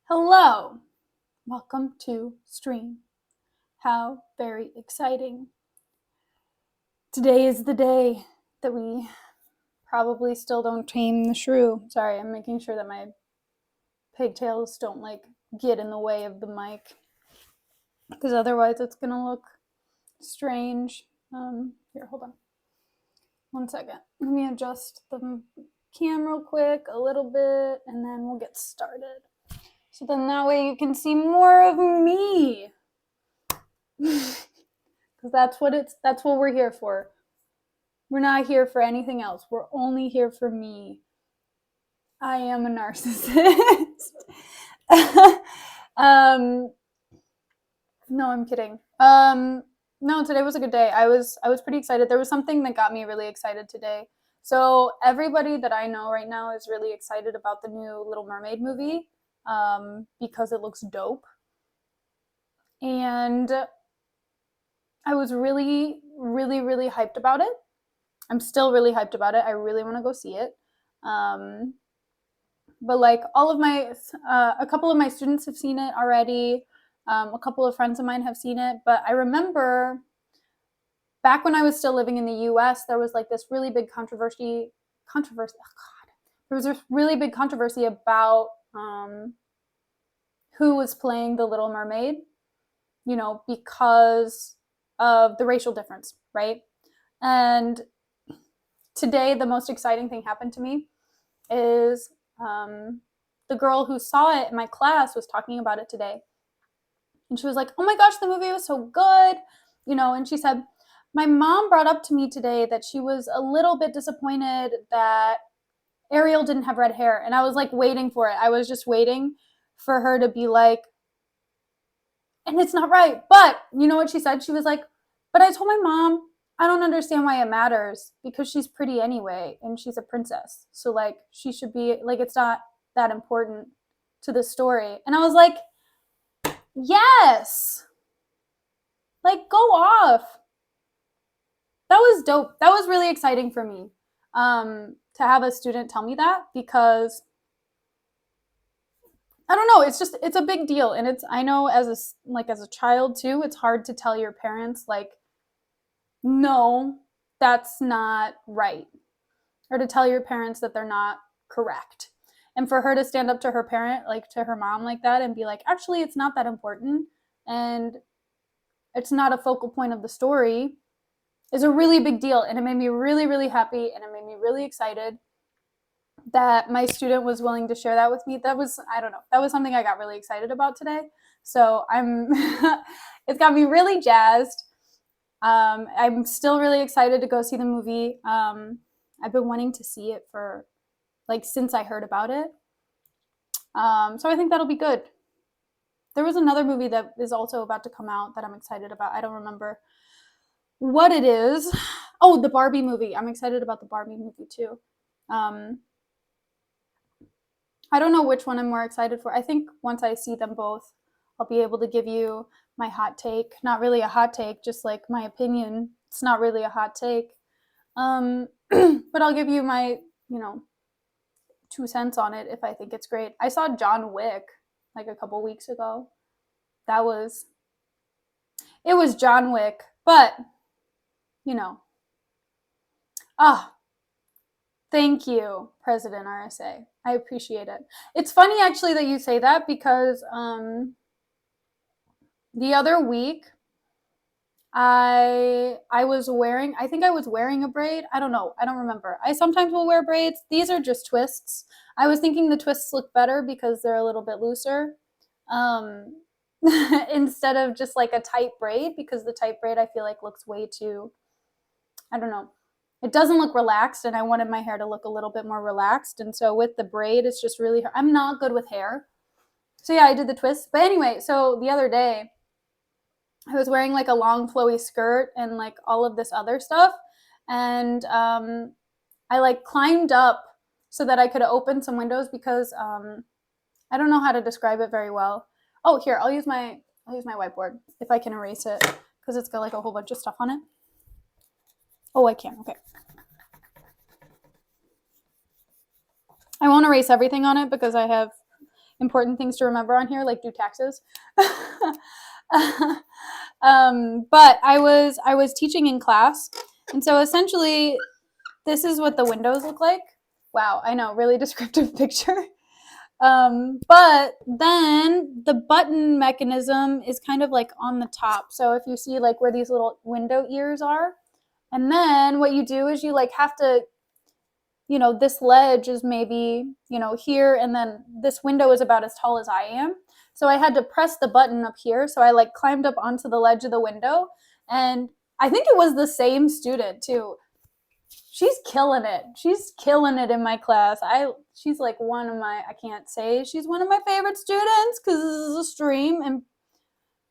Hello, welcome to stream. How very exciting. Today is the day that we probably still don't tame the shrew. Sorry, I'm making sure that my pigtails don't get in the way of the mic because otherwise it's gonna look strange. Here, hold on. 1 second. Let me adjust the cam real quick a little bit and then we'll get started. So then that way you can see more of me. Because that's what we're here for. We're not here for anything else. We're only here for me. I am a narcissist. No, I'm kidding. No, today was a good day. I was pretty excited. There was something that got me really excited today. So everybody that I know right now is really excited about the new Little Mermaid movie because it looks dope. And I was really, really, really hyped about it. I'm still really hyped about it. I really want to go see it. But a couple of my students have seen it already. A couple of friends of mine have seen it. But I remember back when I was still living in the US, there was this really big controversy. Oh God. There was this really big controversy about who was playing the Little Mermaid, because of the racial difference, right? And today, the most exciting thing happened to me is the girl who saw it in my class was talking about it today. And she was like, oh my gosh, the movie was so good. And she said, my mom brought up to me today that she was a little bit disappointed that Ariel didn't have red hair. And I was waiting for it. I was just waiting for her to be like, and it's not right. But you know what she said? She was like, but I told my mom, I don't understand why it matters because she's pretty anyway and she's a princess. So she should be it's not that important to the story. And I was like, yes. Go off. That was dope. That was really exciting for me. To have a student tell me that because I don't know, it's a big deal and I know as a child too, it's hard to tell your parents no, that's not right. Or to tell your parents that they're not correct. And for her to stand up to her parent, to her mom like that and be like, actually, it's not that important and it's not a focal point of the story is a really big deal. And it made me really, really happy and it made me really excited that my student was willing to share that with me. That was, I don't know, that was something I got really excited about today. So it's got me really jazzed. I'm still really excited to go see the movie. I've been wanting to see it for since I heard about it. So I think that'll be good. There was another movie that is also about to come out that I'm excited about. I don't remember what it is. Oh, the Barbie movie. I'm excited about the Barbie movie too. I don't know which one I'm more excited for. I think once I see them both, I'll be able to give you my hot take. Not really a hot take, just my opinion. It's not really a hot take. But I'll give you my, 2 cents on it if I think it's great. I saw John Wick a couple weeks ago. It was John Wick, but thank you, President RSA. I appreciate it. It's funny actually that you say that because the other week I think I was wearing a braid. I don't know. I don't remember. I sometimes will wear braids. These are just twists. I was thinking the twists look better because they're a little bit looser. Instead of just a tight braid, because the tight braid I feel looks way too, I don't know. It doesn't look relaxed and I wanted my hair to look a little bit more relaxed. And so with the braid, it's just really, I'm not good with hair. So yeah, I did the twist. But anyway, so the other day, I was wearing a long flowy skirt and all of this other stuff. And I climbed up so that I could open some windows because I don't know how to describe it very well. Oh, here, I'll use my whiteboard if I can erase it because it's got a whole bunch of stuff on it. Oh, I can. Okay. I won't erase everything on it because I have important things to remember on here, like do taxes. But I was teaching in class, and so essentially this is what the windows look like. Wow, I know, really descriptive picture. But then the button mechanism is kind of like on the top. So if you see like where these little window ears are, and then what you do is you like have to, this ledge is maybe, here, and then this window is about as tall as I am. So I had to press the button up here. So I like climbed up onto the ledge of the window, and I think it was the same student too. She's killing it. She's killing it in my class. She's like I can't say she's one of my favorite students because this is a stream, and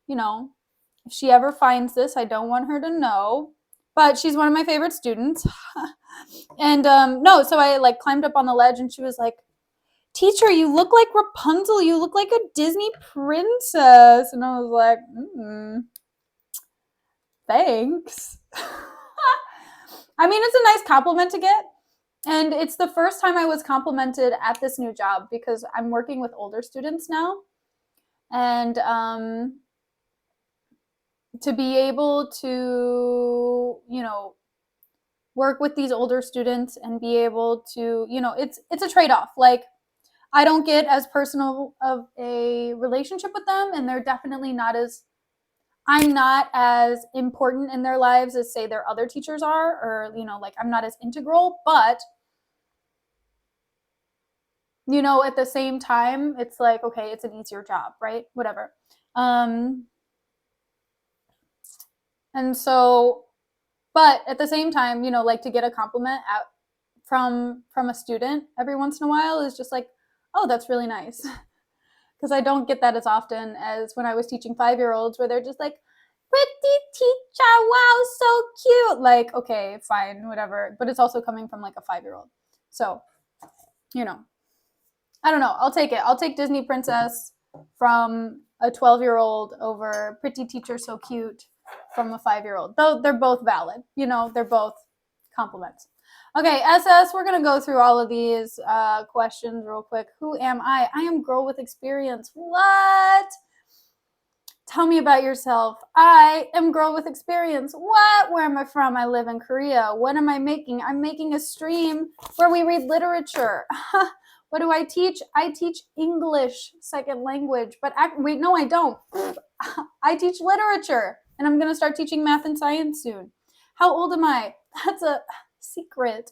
if she ever finds this, I don't want her to know, but she's one of my favorite students. And no, so I like climbed up on the ledge, and she was like, "Teacher, you look like Rapunzel. You look like a Disney princess." And I was like, thanks. I mean, it's a nice compliment to get. And it's the first time I was complimented at this new job because I'm working with older students now. And to be able to, work with these older students and be able to, it's a trade-off. Like, I don't get as personal of a relationship with them, and they're definitely I'm not as important in their lives as, say, their other teachers are, or, like I'm not as integral, but, at the same time, it's like, okay, it's an easier job, right? Whatever. And so, but at the same time, like to get a compliment from a student every once in a while is just like, oh, that's really nice. Because I don't get that as often as when I was teaching 5-year-olds, where they're just like, pretty teacher, wow, so cute. Like, okay, fine, whatever. But it's also coming from like a 5-year-old. So, I don't know. I'll take it. I'll take Disney princess from a 12-year-old over pretty teacher, so cute from a 5-year-old. Though they're both valid. They're both compliments. Okay, SS, we're going to go through all of these questions real quick. Who am I? I am girl with experience. What? Tell me about yourself. I am girl with experience. What? Where am I from? I live in Korea. What am I making? I'm making a stream where we read literature. What do I teach? I teach English, second language. But wait, no, I don't. I teach literature, and I'm going to start teaching math and science soon. How old am I? That's a secret.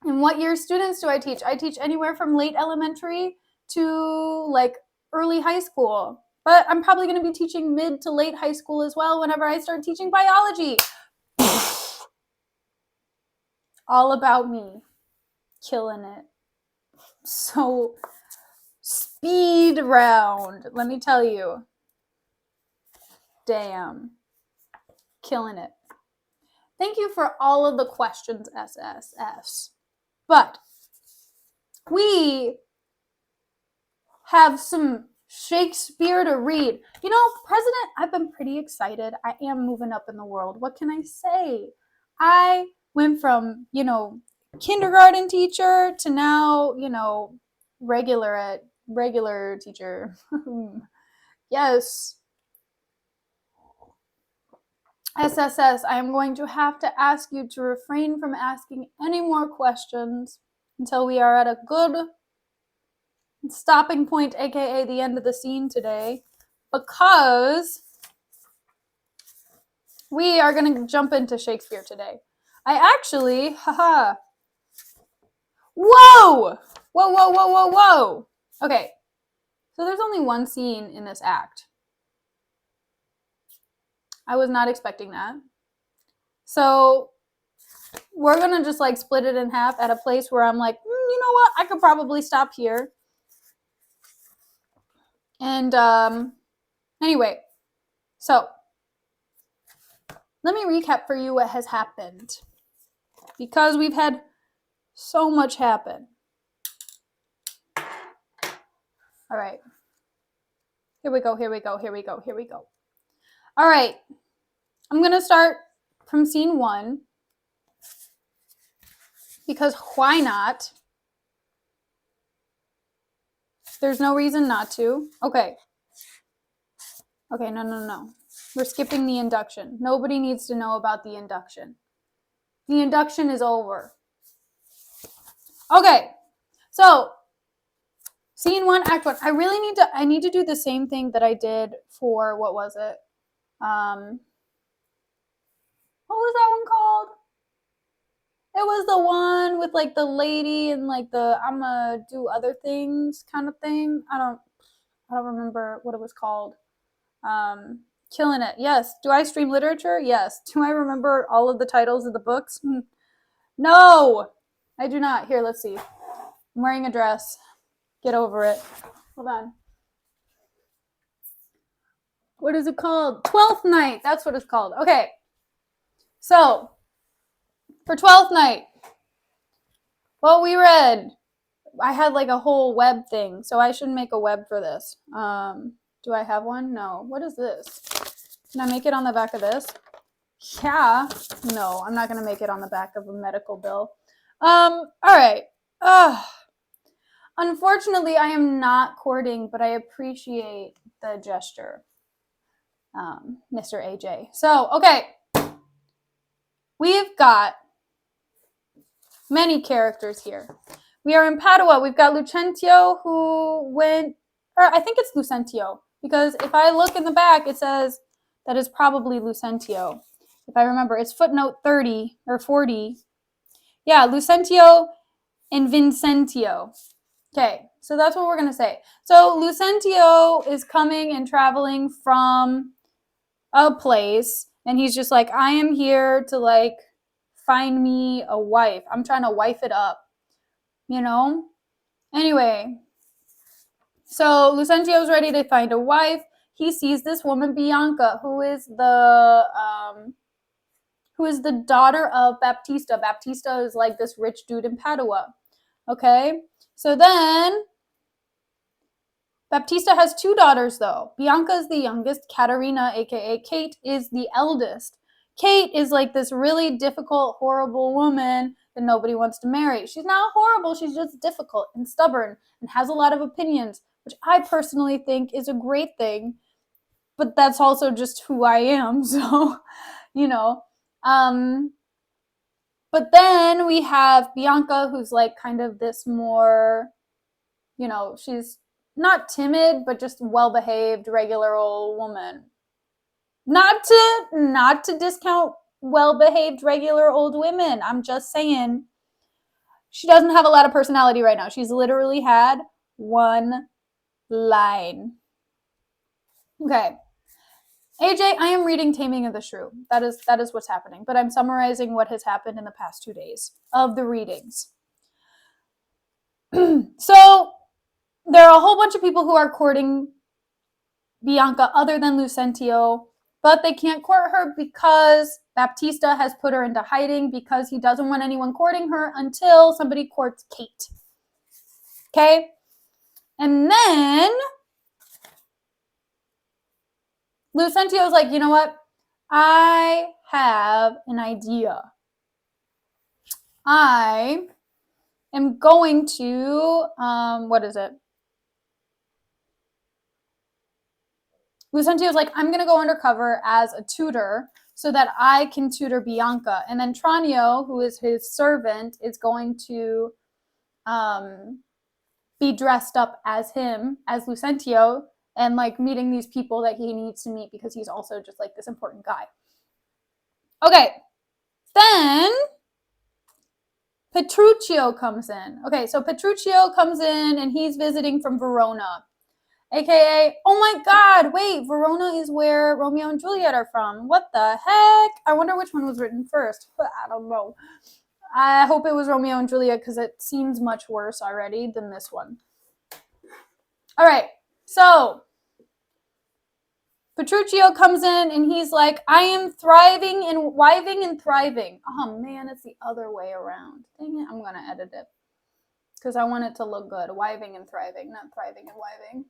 And what year students do I teach? I teach anywhere from late elementary to like early high school. But I'm probably going to be teaching mid to late high school as well whenever I start teaching biology. All about me. Killing it. So, speed round. Let me tell you. Damn. Killing it. Thank you for all of the questions, SSS. But we have some Shakespeare to read. President, I've been pretty excited. I am moving up in the world. What can I say? I went from, kindergarten teacher to now, regular teacher. Yes. SSS, I am going to have to ask you to refrain from asking any more questions until we are at a good stopping point, aka the end of the scene today, because we are going to jump into Shakespeare today. I actually, whoa! Whoa. Okay, so there's only one scene in this act. I was not expecting that. So we're going to just like split it in half at a place where I'm like, you know what? I could probably stop here. And anyway, so let me recap for you what has happened, because we've had so much happen. All right. Here we go. All right. I'm going to start from scene 1, because why not? There's no reason not to. Okay. Okay, no. We're skipping the induction. Nobody needs to know about the induction. The induction is over. Okay. So, scene 1, act 1. I need to do the same thing that I did for, what was it? What was that one called? It was the one with like the lady and like the I'ma do other things kind of thing. I don't remember what it was called. Killing it. Yes. Do I stream literature? Yes. Do I remember all of the titles of the books? No, I do not. Here, let's see. I'm wearing a dress. Get over it. Hold on. What is it called? 12th Night. That's what it's called. Okay. So, for 12th Night, what we read, I had like a whole web thing, so I should make a web for this. Do I have one? No. What is this? Can I make it on the back of this? Yeah. No, I'm not going to make it on the back of a medical bill. All right. Unfortunately, I am not courting, but I appreciate the gesture, Mr. AJ. So, okay. We've got many characters here. We are in Padua. We've got Lucentio who went, or I think it's Lucentio, because if I look in the back, it says that is probably Lucentio. If I remember, it's footnote 30 or 40. Yeah, Lucentio and Vincentio. Okay, so that's what we're going to say. So Lucentio is coming and traveling from a place, and he's just like, I am here to like find me a wife. I'm trying to wife it up, you know? Anyway, so Lucentio's ready to find a wife. He sees this woman, Bianca, who is the daughter of Baptista. Baptista is like this rich dude in Padua. Okay? So then Baptista has 2 daughters, though. Bianca is the youngest. Caterina, aka Kate, is the eldest. Kate is like this really difficult, horrible woman that nobody wants to marry. She's not horrible, she's just difficult and stubborn and has a lot of opinions, which I personally think is a great thing, but that's also just who I am, so, you know. But then we have Bianca, who's like kind of this more, you know, she's not timid, but just well-behaved, regular old woman. Not to discount well-behaved, regular old women. I'm just saying she doesn't have a lot of personality right now. She's literally had one line. Okay. AJ, I am reading Taming of the Shrew. That is what's happening. But I'm summarizing what has happened in the past 2 days of the readings. So there are a whole bunch of people who are courting Bianca other than Lucentio, but they can't court her because Baptista has put her into hiding because he doesn't want anyone courting her until somebody courts Kate. Okay? And then Lucentio's like, you know what? I have an idea. I am going to, what is it? Lucentio's like, I'm going to go undercover as a tutor so that I can tutor Bianca. And then Tranio, who is his servant, is going to be dressed up as him, as Lucentio, and like meeting these people that he needs to meet because he's also just like this important guy. Okay, then Petruchio comes in. Okay, so Petruchio comes in and he's visiting from Verona. AKA, oh my god, wait, Verona is where Romeo and Juliet are from. What the heck? I wonder which one was written first. I don't know. I hope it was Romeo and Juliet because it seems much worse already than this one. All right, so Petruchio comes in and he's like, I am thriving and wiving and thriving. Oh man, it's the other way around. Dang it, I'm going to edit it because I want it to look good. Wiving and thriving, not thriving and wiving.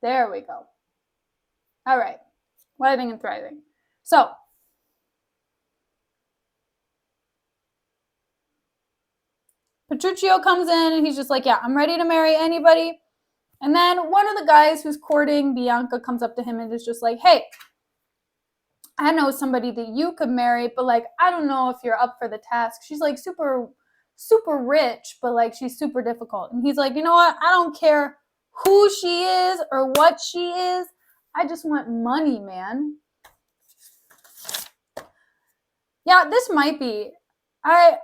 There we go. All right. Wiving and thriving. So, Petruchio comes in and he's just like, yeah, I'm ready to marry anybody. And then one of the guys who's courting Bianca comes up to him and is just like, hey, I know somebody that you could marry, but like, I don't know if you're up for the task. She's like super, super rich, but like, she's super difficult. And he's like, you know what? I don't care who she is or what she is. I just want money, man. Yeah, this might be. I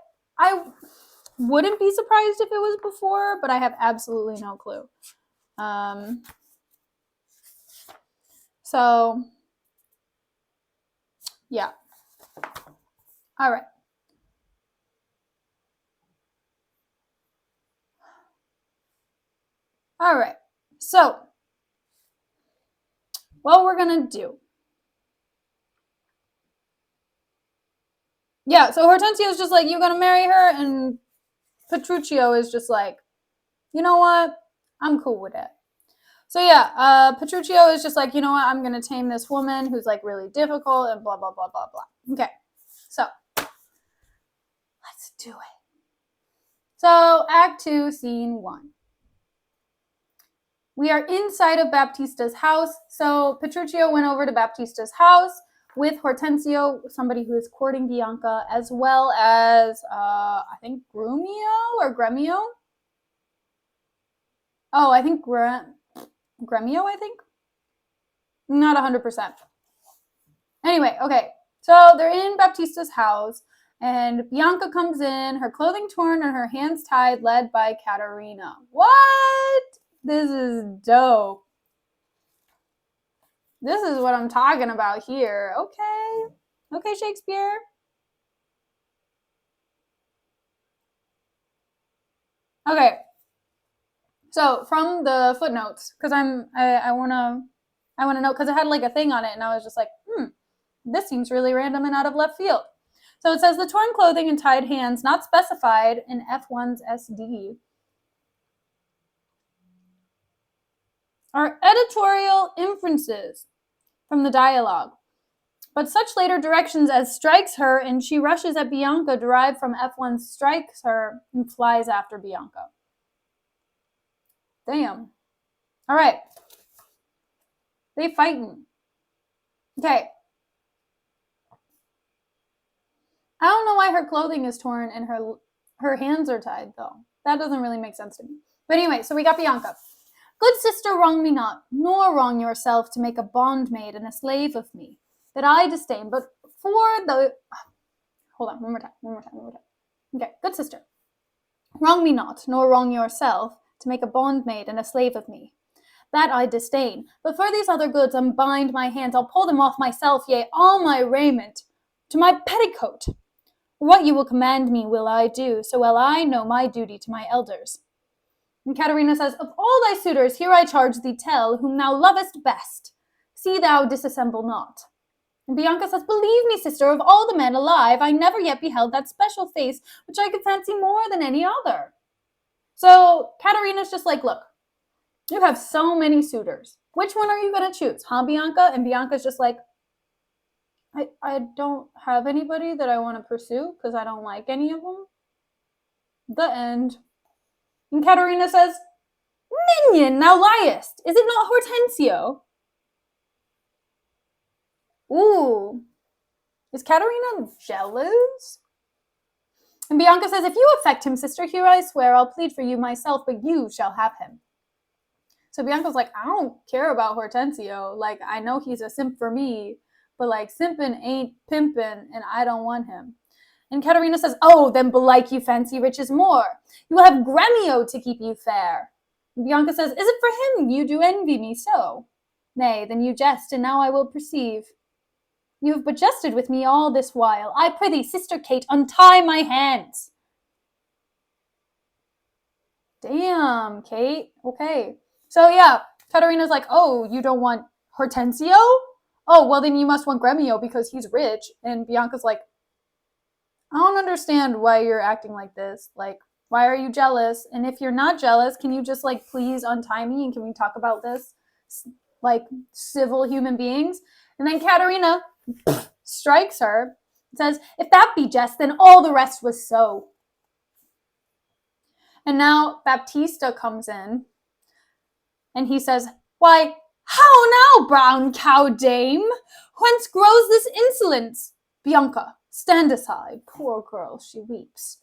wouldn't be surprised if it was before, but I have absolutely no clue. So, yeah. All right. All right. So, what we're going to do. Yeah, so Hortensio's just like, you going to marry her? And Petruchio is just like, you know what? I'm cool with it. So yeah, Petruchio is just like, you know what? I'm going to tame this woman who's like really difficult and blah, blah, blah, blah, blah. Okay, so let's do it. So Act 2, Scene 1. We are inside of Baptista's house. So Petruchio went over to Baptista's house with Hortensio, somebody who is courting Bianca, as well as, I think, Grumio or Gremio. Oh, I think Gremio, I think? Not 100%. Anyway, okay. So they're in Baptista's house, and Bianca comes in, her clothing torn and her hands tied, led by Caterina. What? This is dope. This is what I'm talking about here. Okay. Okay, Shakespeare. Okay. So from the footnotes, because I wanna know, because it had like a thing on it, and I was just like, this seems really random and out of left field. So it says the torn clothing and tied hands not specified in F1's SD are editorial inferences from the dialogue, but such later directions as strikes her and she rushes at Bianca derive from F1 strikes her and flies after Bianca. Damn. All right. They fighting. Okay. I don't know why her clothing is torn and her hands are tied, though. That doesn't really make sense to me. But anyway, so we got Bianca. Good sister, wrong me not, nor wrong yourself to make a bondmaid and a slave of me, that I disdain, but for the... Hold on, one more time. Okay, good sister, wrong me not, nor wrong yourself to make a bondmaid and a slave of me, that I disdain, but for these other goods unbind my hands, I'll pull them off myself, yea, all my raiment, to my petticoat. What you will command me will I do, so well I know my duty to my elders. And Caterina says, of all thy suitors, here I charge thee tell, whom thou lovest best. See thou disassemble not. And Bianca says, believe me, sister, of all the men alive, I never yet beheld that special face, which I could fancy more than any other. So Caterina's just like, look, you have so many suitors. Which one are you going to choose? Huh, Bianca? And Bianca's just like, I don't have anybody that I want to pursue because I don't like any of them. The end. And Caterina says, minion, thou liest. Is it not Hortensio? Ooh. Is Caterina jealous? And Bianca says, if you affect him, sister, here I swear I'll plead for you myself, but you shall have him. So Bianca's like, I don't care about Hortensio. Like, I know he's a simp for me, but like simping ain't pimping, and I don't want him. And Caterina says, oh, then belike you fancy riches more. You will have Gremio to keep you fair. And Bianca says, is it for him you do envy me so? Nay, then you jest, and now I will perceive. You have but jested with me all this while. I prithee, sister Kate, untie my hands. Damn, Kate. Okay. So yeah, Caterina's like, oh, you don't want Hortensio? Oh, well then you must want Gremio because he's rich. And Bianca's like, I don't understand why you're acting like this. Like, why are you jealous? And if you're not jealous, can you just like please untie me and can we talk about this like civil human beings? And then Caterina strikes her and says, if that be jest, then all the rest was so. And now Baptista comes in and he says, "Why, how now, brown cow dame? Whence grows this insolence? Bianca, stand aside. Poor girl, she weeps."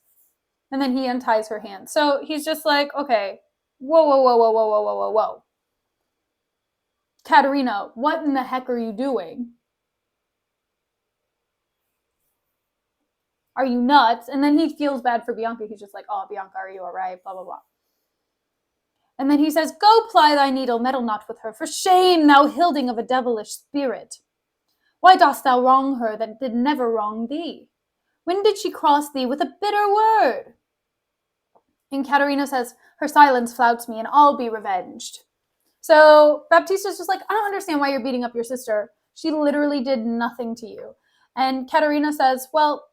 And then he unties her hand. So he's just like, okay, whoa, whoa, whoa, whoa, whoa, whoa, whoa, whoa, whoa. Katerina, what in the heck are you doing? Are you nuts? And then he feels bad for Bianca. He's just like, oh, Bianca, are you all right? Blah, blah, blah. And then he says, "Go ply thy needle, meddle not with her. For shame, thou hilding of a devilish spirit. Why dost thou wrong her that did never wrong thee? When did she cross thee with a bitter word?" And Katerina says, "Her silence flouts me, and I'll be revenged." So Baptista's just like, "I don't understand why you're beating up your sister. She literally did nothing to you." And Katerina says, "Well,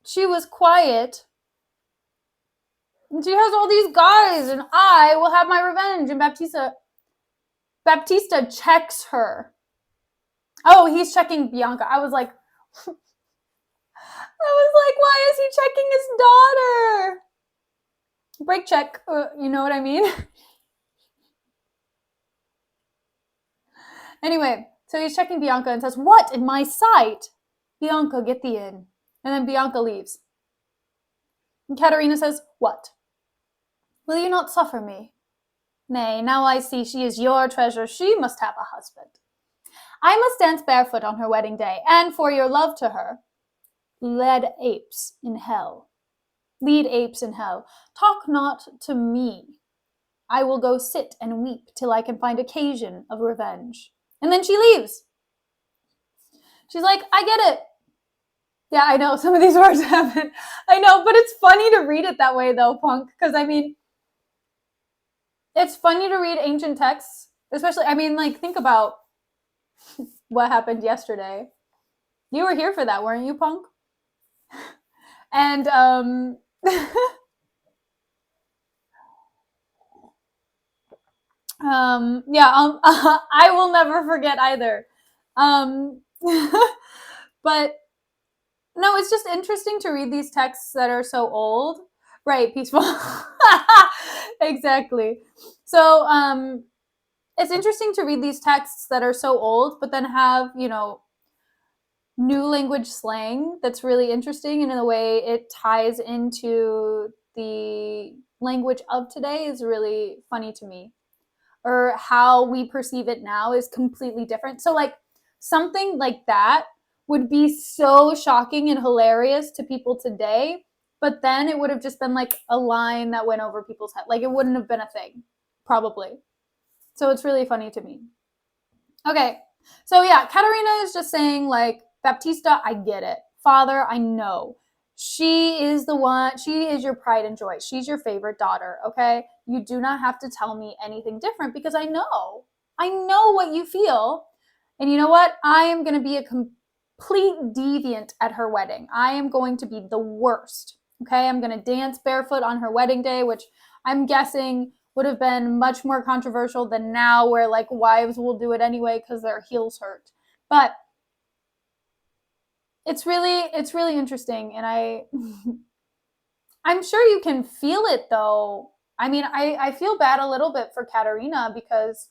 she was quiet. And she has all these guys, and I will have my revenge." And Baptista checks her. Oh, he's checking Bianca. I was like, why is he checking his daughter? Break check, you know what I mean? Anyway, so he's checking Bianca and says, "What in my sight? Bianca, get thee in." And then Bianca leaves. And Katerina says, "What? Will you not suffer me? Nay, now I see she is your treasure. She must have a husband. I must dance barefoot on her wedding day, and for your love to her, lead apes in hell. Talk not to me. I will go sit and weep till I can find occasion of revenge." And then she leaves. She's like, "I get it." Yeah, I know, some of these words haven't. I know, but it's funny to read it that way, though, Punk, because, I mean, it's funny to read ancient texts, especially, I mean, like, think about what happened yesterday. You were here for that, weren't you, Punk? And, yeah, I will never forget either. But no, it's just interesting to read these texts that are so old. Right, peaceful. Exactly. So, it's interesting to read these texts that are so old, but then have, you know, new language slang that's really interesting, and in a way it ties into the language of today is really funny to me. Or how we perceive it now is completely different. So, like, something like that would be so shocking and hilarious to people today, but then it would have just been like a line that went over people's head. Like, it wouldn't have been a thing, probably. So it's really funny to me. Okay, so yeah, Katerina is just saying, like, "Baptista, I get it. Father, I know. She is the one, she is your pride and joy. She's your favorite daughter, okay? You do not have to tell me anything different because I know what you feel. And you know what? I am going to be a complete deviant at her wedding. I am going to be the worst, okay? I'm going to dance barefoot on her wedding day, which I'm guessing would have been much more controversial than now, where, like, wives will do it anyway because their heels hurt. But it's really interesting, and I'm sure you can feel it, though. I mean, I feel bad a little bit for Katerina because,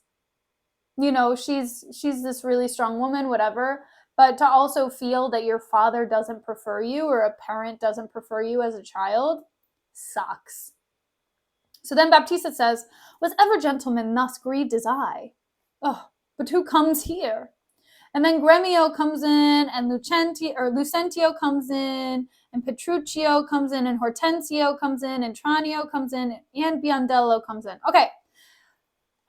you know, she's this really strong woman, whatever, but to also feel that your father doesn't prefer you, or a parent doesn't prefer you as a child, sucks. So then Baptista says, "Was ever gentleman thus grieved as I? Oh, but who comes here?" And then Gremio comes in, and Lucentio comes in, and Petruchio comes in, and Hortensio comes in, and Tranio comes in, and Biondello comes in. Okay.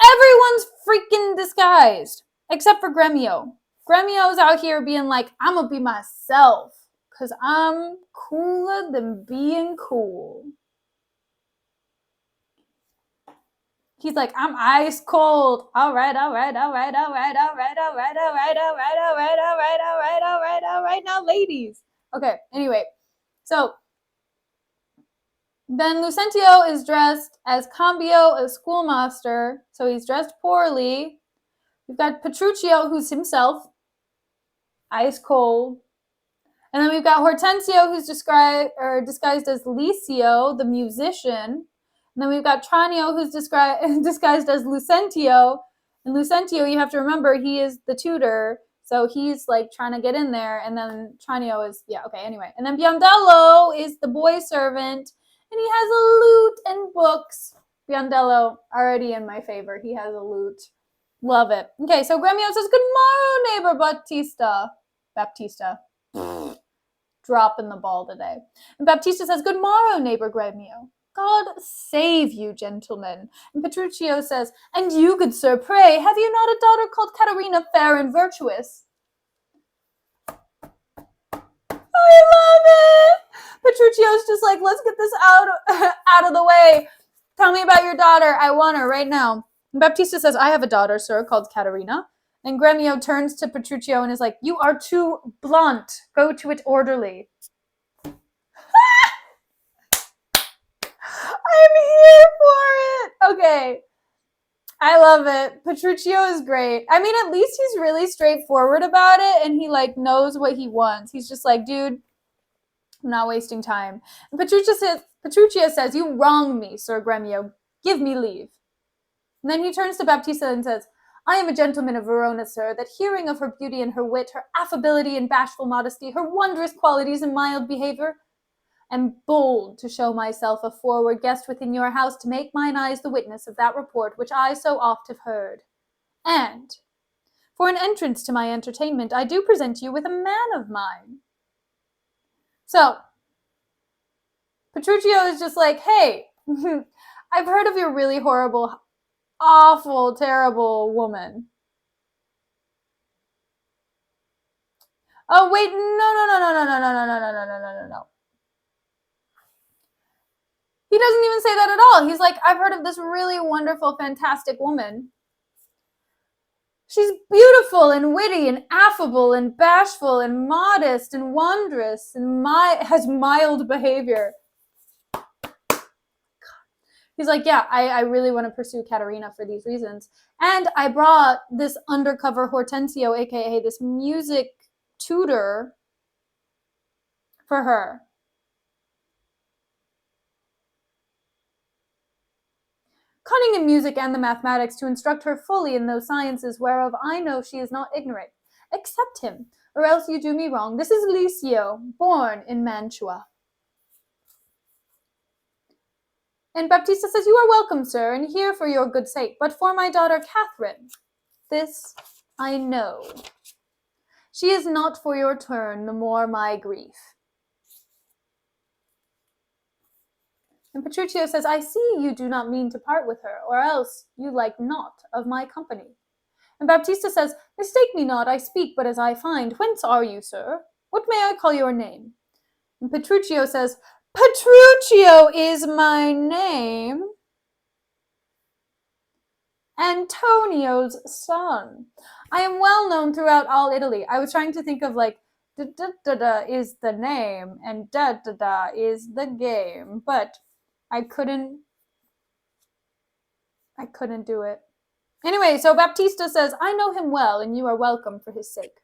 Everyone's freaking disguised, except for Gremio. Gremio's out here being like, "I'm gonna be myself, because I'm cooler than being cool." He's like, "I'm ice cold. All right. Now, ladies." Okay, anyway. So then Lucentio is dressed as Cambio, a schoolmaster. So he's dressed poorly. We've got Petruchio, who's himself, ice cold. And then we've got Hortensio, who's disguised as Licio, the musician. And then we've got Tranio, who's disguised as Lucentio. And Lucentio, you have to remember, he is the tutor. So he's like trying to get in there. And then Tranio is, anyway. And then Biondello is the boy servant. And he has a lute and books. Biondello, already in my favor. He has a lute. Love it. Okay, so Gremio says, good morrow, neighbor Baptista. Dropping the ball today. And Baptista says, good morrow, neighbor Gremio. God save you, gentlemen. And Petruchio says, and you, good sir, pray, have you not a daughter called Caterina, fair and virtuous? I love it! Petruchio's just like, let's get this out of the way. Tell me about your daughter. I want her right now. And Baptista says, I have a daughter, sir, called Caterina. And Gremio turns to Petruchio and is like, you are too blunt. Go to it orderly. I'm here for it. Okay. I love it. Petruchio is great. I mean, at least he's really straightforward about it and he like knows what he wants. He's just like, dude, I'm not wasting time. And Petruchio says, you wrong me, Sir Gremio. Give me leave. And then he turns to Baptista and says, I am a gentleman of Verona, sir, that hearing of her beauty and her wit, her affability and bashful modesty, her wondrous qualities and mild behavior, am bold to show myself a forward guest within your house to make mine eyes the witness of that report which I so oft have heard. And, for an entrance to my entertainment, I do present you with a man of mine. So, Petruchio is just like, hey, I've heard of your really horrible, awful, terrible woman. Oh, wait, no. He doesn't even say that at all. He's like, I've heard of this really wonderful, fantastic woman. She's beautiful and witty and affable and bashful and modest and wondrous and has mild behavior. He's like, yeah, I really want to pursue Caterina for these reasons. And I brought this undercover Hortensio, aka this music tutor, for her. Cunning in music and the mathematics, to instruct her fully in those sciences whereof I know she is not ignorant. Accept him, or else you do me wrong. This is Licio, born in Mantua. And Baptista says, you are welcome, sir, and here for your good sake, but for my daughter Catherine, this I know. She is not for your turn, the more my grief. And Petruchio says, I see you do not mean to part with her, or else you like not of my company. And Baptista says, mistake me not, I speak but as I find. Whence are you, sir? What may I call your name? And Petruchio says, Petruchio is my name. Antonio's son. I am well known throughout all Italy. I was trying to think of like, da-da-da-da is the name, and da-da-da is the game, but I couldn't do it. Anyway, so Baptista says, I know him well, and you are welcome for his sake.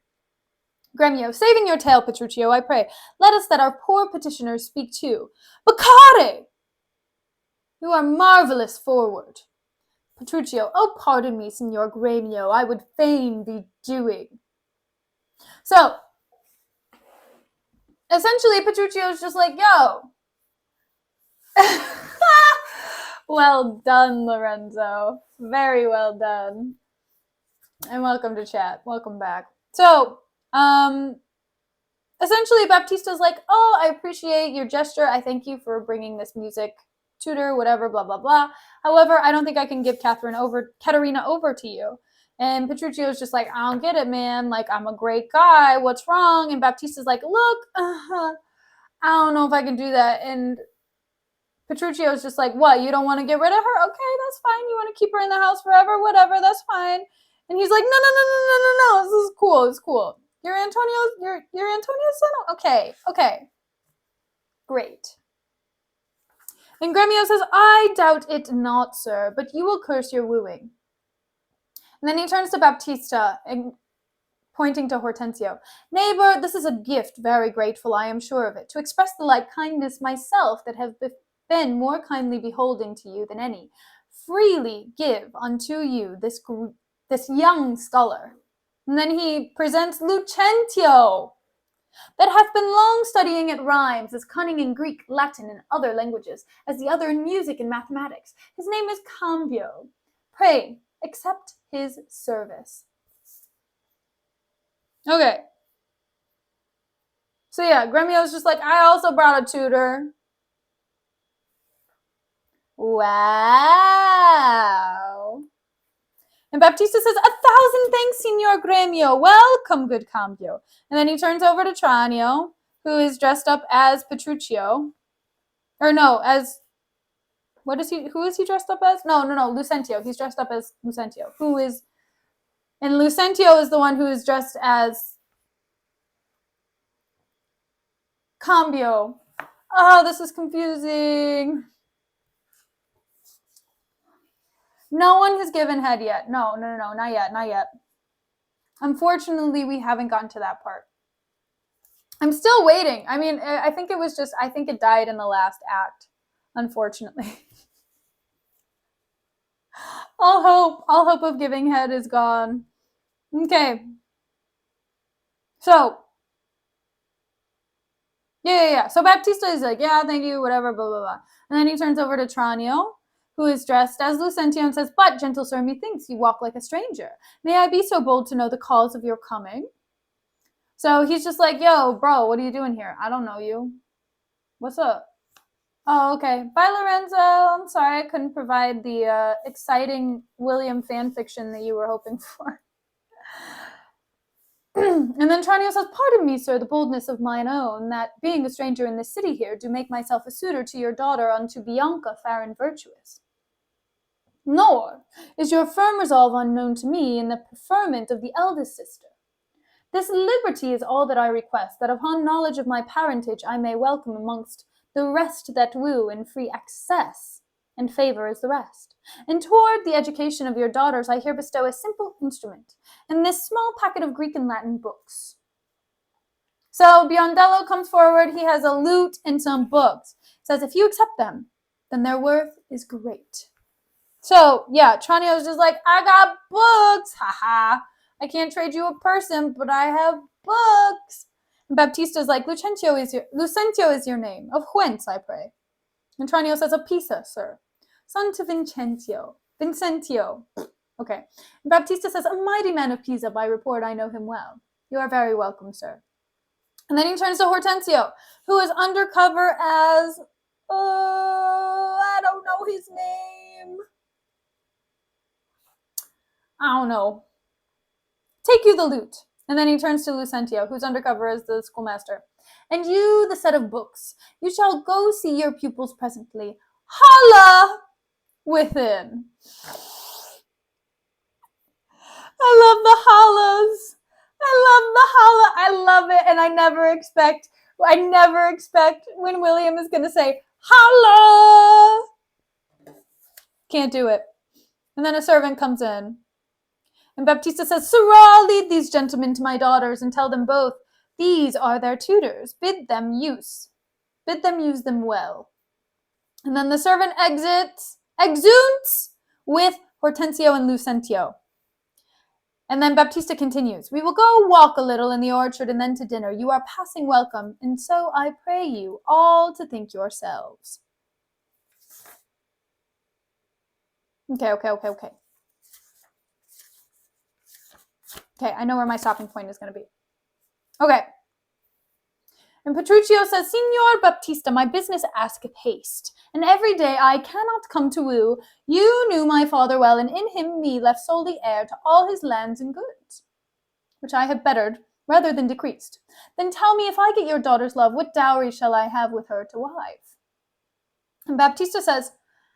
Gremio, saving your tale, Petruchio, I pray, let us that our poor petitioners speak too. Baccare! You are marvelous forward. Petruchio, oh, pardon me, Signor Gremio, I would fain be doing. So, essentially, Petruchio's just like, yo. Well done, Lorenzo. Very well done. And welcome to chat. Welcome back. So, essentially, Baptista's like, oh, I appreciate your gesture. I thank you for bringing this music tutor, whatever, blah, blah, blah. However, I don't think I can give Caterina over to you. And Petruchio's just like, I don't get it, man. Like, I'm a great guy. What's wrong? And Baptista's like, look, I don't know if I can do that. And Petruchio's just like, what? You don't want to get rid of her? Okay, that's fine. You want to keep her in the house forever? Whatever, that's fine. And he's like, no. This is cool. It's cool. You're Antonio's son? Okay. Great. And Gremio says, I doubt it not, sir, but you will curse your wooing. And then he turns to Baptista, and pointing to Hortensio. Neighbor, this is a gift, very grateful, I am sure of it, to express the like kindness myself that have been more kindly beholding to you than any. Freely give unto you this young scholar. And then he presents Lucentio, that hath been long studying at rhymes, as cunning in Greek, Latin, and other languages, as the other in music and mathematics. His name is Cambio. Pray, accept his service. Okay. So yeah, Gremio's just like, I also brought a tutor. Wow. And Baptista says, 1,000 thanks, Signor Gremio. Welcome, good Cambio. And then he turns over to Tranio, who is dressed up as Petruchio. Or no, as... Who is he dressed up as? No, Lucentio. He's dressed up as Lucentio. And Lucentio is the one who is dressed as Cambio. Oh, this is confusing. No one has given head yet. No, not yet. Unfortunately, we haven't gotten to that part. I'm still waiting. I mean, I think it died in the last act, unfortunately. All hope of giving head is gone. Okay. So, yeah. So Baptista is like, yeah, thank you, whatever, blah, blah, blah. And then he turns over to Tranio, who is dressed as Lucentio, and says, but, gentle sir, methinks you walk like a stranger. May I be so bold to know the cause of your coming? So he's just like, yo, bro, what are you doing here? I don't know you. What's up? Oh, okay. Bye, Lorenzo. I'm sorry I couldn't provide the exciting William fan fiction that you were hoping for. And then Tranio says, pardon me, sir, the boldness of mine own, that, being a stranger in this city here, do make myself a suitor to your daughter unto Bianca, fair and virtuous. Nor is your firm resolve unknown to me in the preferment of the eldest sister. This liberty is all that I request, that upon knowledge of my parentage I may welcome amongst the rest that woo in free access, and favor is the rest. And toward the education of your daughters I here bestow a simple instrument, and this small packet of Greek and Latin books. So Biondello comes forward, he has a lute and some books. Says, if you accept them, then their worth is great. So, yeah, Tranio's just like, I got books, haha. I can't trade you a person, but I have books. And Baptista's like, Lucentio is your name. Of whence, I pray? And Tranio says, of Pisa, sir. Son to Vincentio. Okay. And Baptista says, a mighty man of Pisa, by report I know him well. You are very welcome, sir. And then he turns to Hortensio, who is undercover as, I don't know his name. I don't know. Take you the lute. And then he turns to Lucentio, who's undercover as the schoolmaster. And you, the set of books, you shall go see your pupils presently. Holla within. I love the hollas. I love it. And I never expect when William is going to say, holla. Can't do it. And then a servant comes in. And Baptista says, Sirrah, lead these gentlemen to my daughters and tell them both, these are their tutors. Bid them use them well. And then the servant exudes with Hortensio and Lucentio. And then Baptista continues, we will go walk a little in the orchard and then to dinner. You are passing welcome, and so I pray you all to think yourselves. Okay. Okay, I know where my stopping point is going to be. Okay. And Petruchio says, Signor Baptista, my business asketh haste, and every day I cannot come to woo. You knew my father well, and in him me left solely heir to all his lands and goods, which I have bettered rather than decreased. Then tell me, if I get your daughter's love, what dowry shall I have with her to wife? And Baptista says,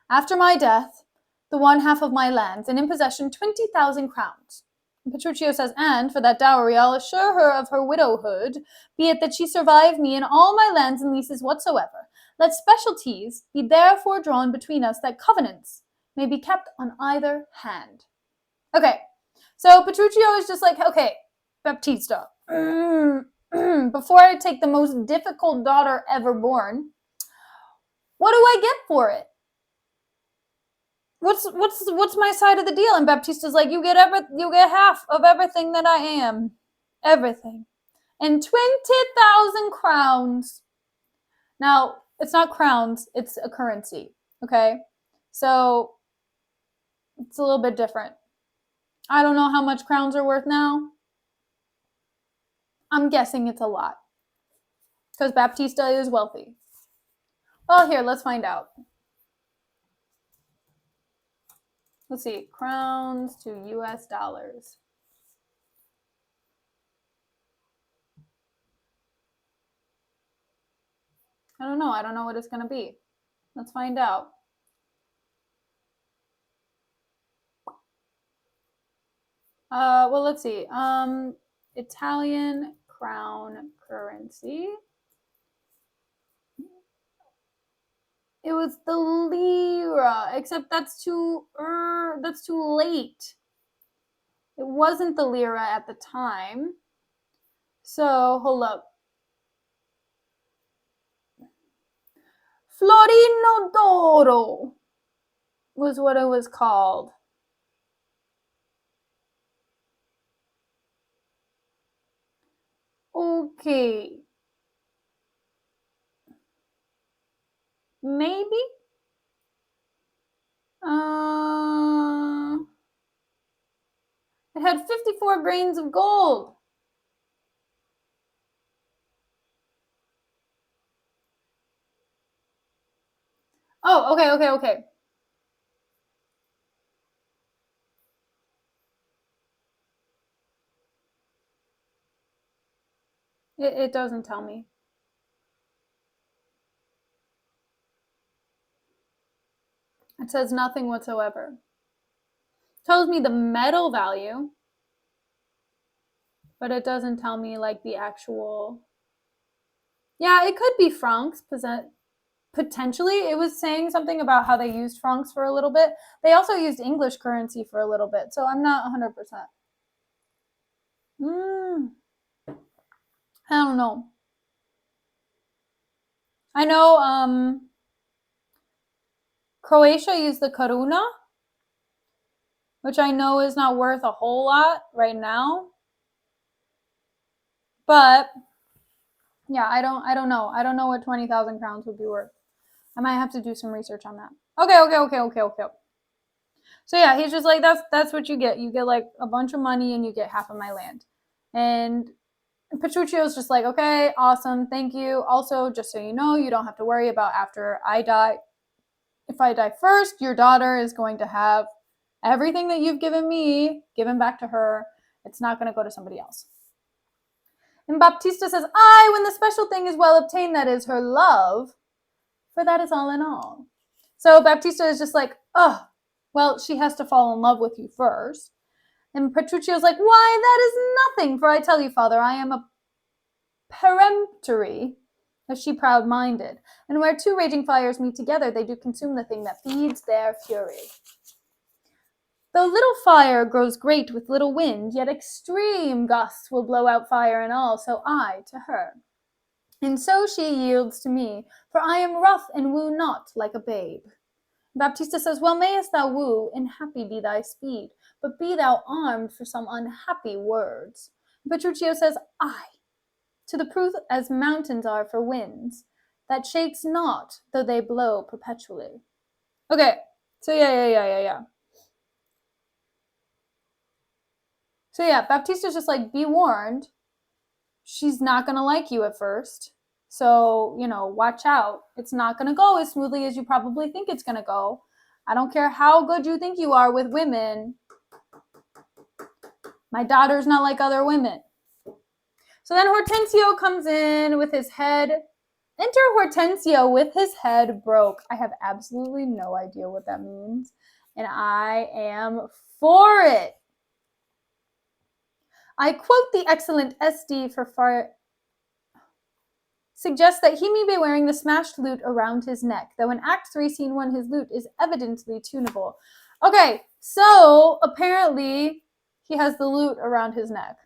after my death, the one half of my lands, and in possession 20,000 crowns. And Petruchio says, and for that dowry I'll assure her of her widowhood, be it that she survive me in all my lands and leases whatsoever. Let specialties be therefore drawn between us, that covenants may be kept on either hand. Okay, so Petruchio is just like, okay, Baptista, before I take the most difficult daughter ever born, what do I get for it? What's my side of the deal? And Baptista's like, you get half of everything that I am. Everything. And 20,000 crowns. Now, it's not crowns, it's a currency. Okay? So it's a little bit different. I don't know how much crowns are worth now. I'm guessing it's a lot. Because Baptista is wealthy. Well, here, let's find out. Let's see. Crowns to US dollars. I don't know. I don't know what it's going to be. Let's find out. Well, let's see. Italian crown currency. It was the lira, except that's too late. It wasn't the lira at the time. So, hold up. Florino d'Oro was what it was called. Okay. Maybe? It had 54 grains of gold. Oh, okay. It doesn't tell me. It says nothing whatsoever. It tells me the metal value, but it doesn't tell me like the actual. Yeah, it could be francs. Potentially, it was saying something about how they used francs for a little bit. They also used English currency for a little bit, so I'm not 100%. I don't know. I know Croatia used the koruna, which I know is not worth a whole lot right now. But yeah, I don't know. I don't know what 20,000 crowns would be worth. I might have to do some research on that. Okay. So yeah, he's just like, that's what you get. You get like a bunch of money and you get half of my land. And Petruchio's just like, okay, awesome, thank you. Also, just so you know, you don't have to worry about after I die. If I die first, your daughter is going to have everything that you've given me given back to her. It's not going to go to somebody else. And Baptista says, when the special thing is well obtained, that is her love, for that is all in all. So Baptista is just like, well, she has to fall in love with you first. And Petruchio's like, why, that is nothing, for I tell you, father, I am a peremptory, as she proud-minded, and where two raging fires meet together, they do consume the thing that feeds their fury. Though little fire grows great with little wind, yet extreme gusts will blow out fire and all, so I to her. And so she yields to me, for I am rough and woo not like a babe. Baptista says, well mayest thou woo, and happy be thy speed, but be thou armed for some unhappy words. Petruchio says, to the proof as mountains are for winds, that shakes not, though they blow perpetually. Okay, so yeah. So yeah, Baptista's just like, be warned, she's not gonna like you at first. So, watch out. It's not gonna go as smoothly as you probably think it's gonna go. I don't care how good you think you are with women. My daughter's not like other women. So then Hortensio comes in with his head. Enter Hortensio with his head broke. I have absolutely no idea what that means, and I am for it. I quote the excellent SD for far suggests that he may be wearing the smashed lute around his neck, though in Act 3, Scene 1, his lute is evidently tunable. Okay, so apparently he has the lute around his neck.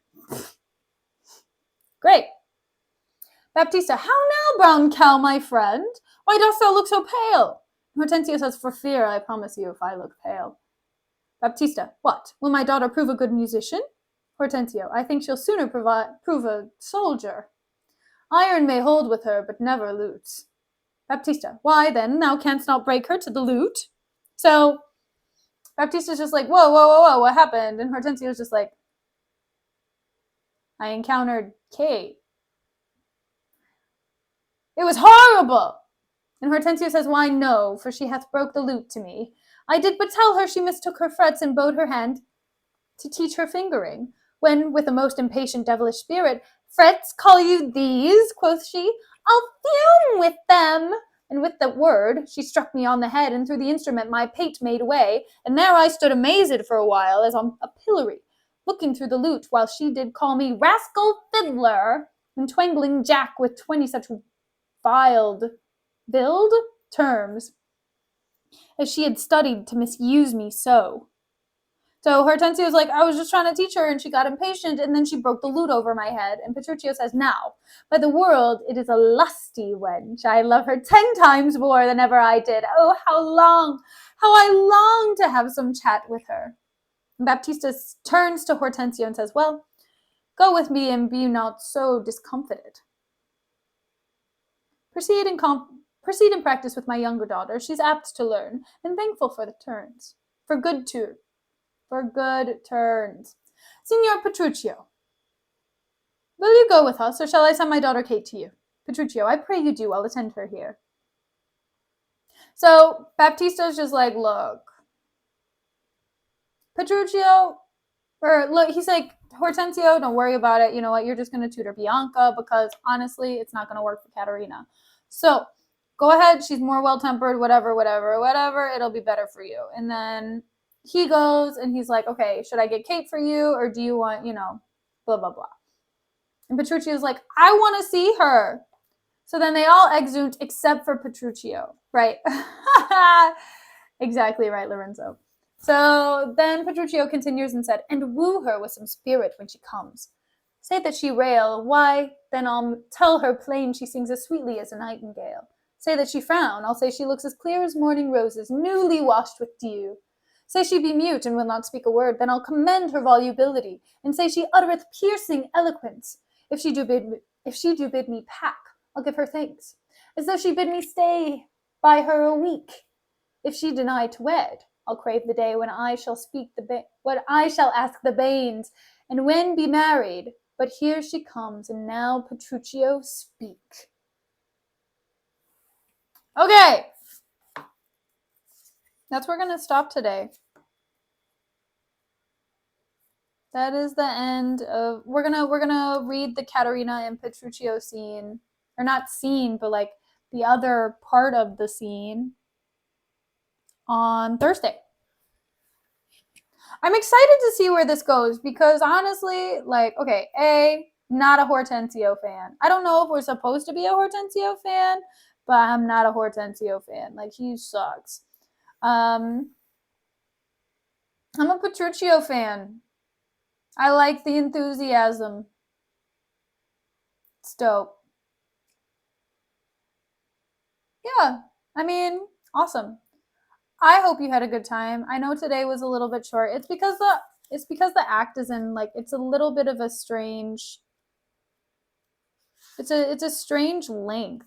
Great. Baptista, how now, brown cow, my friend? Why dost thou look so pale? Hortensio says, for fear, I promise you, if I look pale. Baptista, what? Will my daughter prove a good musician? Hortensio, I think she'll sooner prove a soldier. Iron may hold with her, but never lute. Baptista, why then, thou canst not break her to the lute? So Baptista's just like, whoa, what happened? And Hortensio's just like, I encountered Kate. It was horrible. And Hortensio says, why no, for she hath broke the lute to me. I did but tell her she mistook her frets and bowed her hand to teach her fingering, when, with a most impatient devilish spirit, frets call you these, quoth she, I'll fume with them. And with that word, she struck me on the head, and through the instrument my pate made way, and there I stood amazed for a while, as on a pillory, looking through the lute, while she did call me rascal fiddler, and twangling jack with 20 such billed terms, as she had studied to misuse me so. So Hortensio was like, I was just trying to teach her, and she got impatient, and then she broke the lute over my head. And Petruchio says, now, by the world, it is a lusty wench. I love her 10 times more than ever I did. Oh, how I long to have some chat with her. And Baptista turns to Hortensio and says, well, go with me and be not so discomfited. Proceed and practice with my younger daughter. She's apt to learn, and thankful for the turns. For good turns. Signor Petruchio, will you go with us, or shall I send my daughter Kate to you? Petruchio, I pray you do. I'll attend her here. So Baptista's just like, look, Petruchio, or look, he's like, Hortensio, don't worry about it. You know what? You're just going to tutor Bianca because honestly, it's not going to work for Caterina. So go ahead. She's more well-tempered, whatever. It'll be better for you. And then he goes and he's like, okay, should I get Kate for you? Or do you want, blah, blah, blah. And Petruchio's like, I want to see her. So then they all exude except for Petruchio, right? Exactly right, Lorenzo. So then Petruchio continues and said, and woo her with some spirit when she comes. Say that she rail, why, then I'll tell her plain she sings as sweetly as a nightingale. Say that she frown, I'll say she looks as clear as morning roses, newly washed with dew. Say she be mute and will not speak a word, then I'll commend her volubility, and say she uttereth piercing eloquence. If she do bid me pack, I'll give her thanks, as though she bid me stay by her a week. If she deny to wed, I'll crave the day when I shall ask the banes, and when be married. But here she comes, and now, Petruchio, speak. Okay, that's where we're gonna stop today. That is the end of. We're gonna read the Caterina and Petruchio scene, or not scene, but like the other part of the scene on Thursday. I'm excited to see where this goes because honestly, like, okay, not a Hortensio fan. I don't know if we're supposed to be a Hortensio fan, but I'm not a Hortensio fan. Like, he sucks. I'm a Petruchio fan. I like the enthusiasm. It's dope. Yeah, I mean, awesome. I hope you had a good time. I know today was a little bit short. It's because the act is in, like, it's a little bit of a strange. It's a strange length.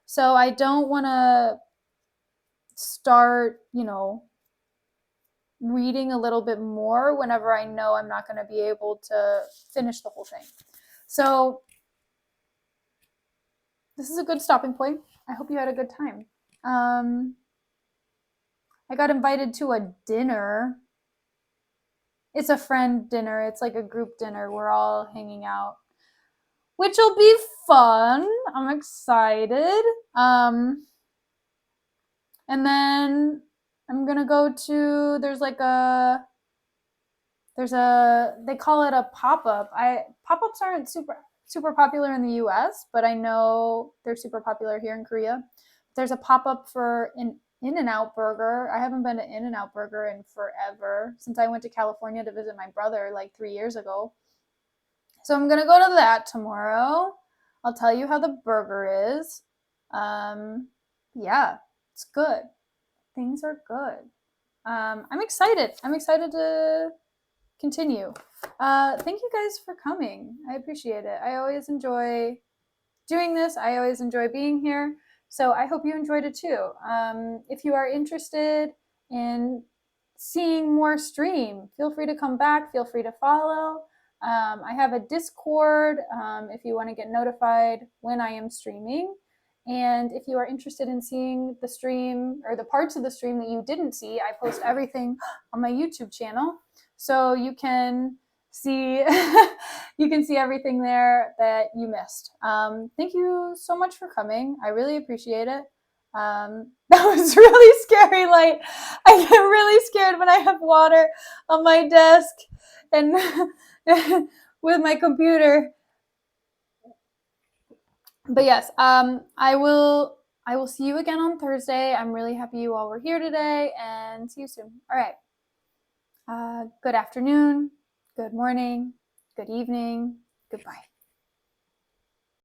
So I don't want to start, reading a little bit more whenever I know I'm not going to be able to finish the whole thing. So this is a good stopping point. I hope you had a good time. I got invited to a dinner. It's a friend dinner. It's like a group dinner. We're all hanging out, which will be fun. I'm excited. And then I'm gonna go to, they call it a pop-up. Pop-ups aren't super popular in the US, but I know they're super popular here in Korea. There's a pop-up for an In-N-Out Burger. I haven't been to In-N-Out Burger in forever, since I went to California to visit my brother like 3 years ago. So I'm going to go to that tomorrow. I'll tell you how the burger is. Yeah, it's good. Things are good. I'm excited. I'm excited to continue. Thank you guys for coming. I appreciate it. I always enjoy doing this. I always enjoy being here. So I hope you enjoyed it too. If you are interested in seeing more stream, feel free to come back. Feel free to follow. I have a Discord if you want to get notified when I am streaming. And if you are interested in seeing the stream or the parts of the stream that you didn't see, I post everything on my YouTube channel. So you can see you can see everything there that you missed. Thank you so much for coming. I really appreciate it. That was really scary light. I get really scared when I have water on my desk and with my computer. But yes, I will see you again on Thursday. I'm really happy you all were here today, and see you soon. All right. Good afternoon, good morning, good evening, goodbye.